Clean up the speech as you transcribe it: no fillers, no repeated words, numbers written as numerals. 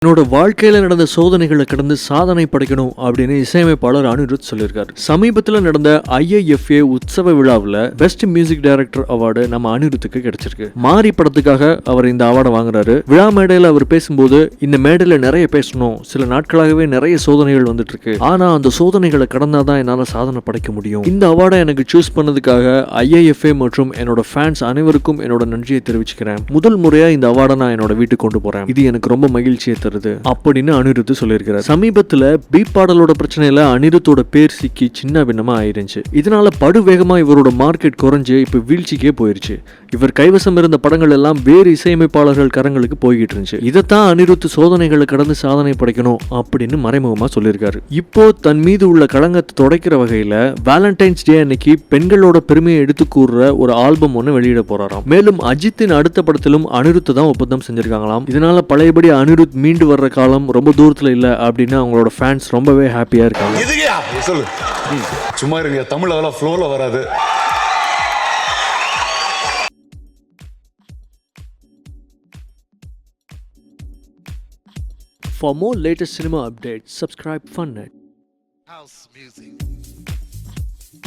என்னோட வாழ்க்கையில நடந்த சோதனைகளை கடந்து சாதனை படைக்கணும் அப்படின்னு இசையமைப்பாளர் அனிருத் சொல்லியிருக்காரு. சமீபத்தில் நடந்த IIFA உற்சவ விழாவில் பெஸ்ட் மியூசிக் டைரக்டர் அவார்டு நம்ம அனிருத்துக்கு கிடைச்சிருக்கு. மாரி படத்துக்காக அவர் இந்த அவார்டை வாங்குறாரு. விழா மேடையில் அவர் பேசும்போது, இந்த மேடையில நிறைய பேசணும், சில நாட்களாகவே நிறைய சோதனைகள் வந்துட்டு இருக்கு, ஆனா அந்த சோதனைகளை கடந்தாதான் என்னால சாதனை படைக்க முடியும். இந்த அவார்டை எனக்கு சூஸ் பண்ணதுக்காக IIFA மற்றும் என்னோட ஃபேன்ஸ் அனைவருக்கும் என்னோட நன்றியை தெரிவிச்சுக்கிறேன். முதல் முறையா இந்த அவார்டை நான் என்னோட வீட்டுக்கு கொண்டு போறேன். இது எனக்கு ரொம்ப மகிழ்ச்சியை அப்படின்னு அனிருத் சொல்லியிருக்கிறார். சமீபத்துல பீப் பாடலோட பிரச்சனையில அனிருத்தோட பேர் சிக்கி சின்ன பின்னமா ஆயிருச்சு. இதனால படுவேகமா இவரோட மார்க்கெட் குறைஞ்சு இப்ப வீழ்ச்சிக்கே போயிருச்சு. இவர் கைவசம் இருந்த படங்கள் எல்லாம் வேறு இசையமைப்பாளர்கள் கரங்களுக்கு போய்கிட்டு இருந்துச்சு. இதைத்தான் அனிருத் சோதனைகளை கடந்து சாதனை படைக்கணும் அப்படின்னு மறைமுகமா சொல்லியிருக்காரு. இப்போ தன் மீது உள்ள களங்கத்தை துடைக்கிற வகையில வேலண்டைன்ஸ் டே அன்னைக்கு பெண்களோட பெருமையை எடுத்து கூறுற ஒரு ஆல்பம் ஒன்னு வெளியிட போறாராம். மேலும் அஜித்தின் அடுத்த படத்திலும் அனிருத் தான் ஒப்பந்தம் செஞ்சிருக்காங்களாம். இதனால பழையபடி அனிருத் மீண்டு வர்ற காலம் ரொம்ப தூரத்துல இல்ல அப்படின்னு அவங்களோட ஃபேன்ஸ் ரொம்பவே ஹாப்பியா இருக்காங்க. சொல்லு சும்மா இருங்க, தமிழ் அவ்வளவு ஃப்ளோல வராது. For more latest cinema updates, subscribe Funnet. House music.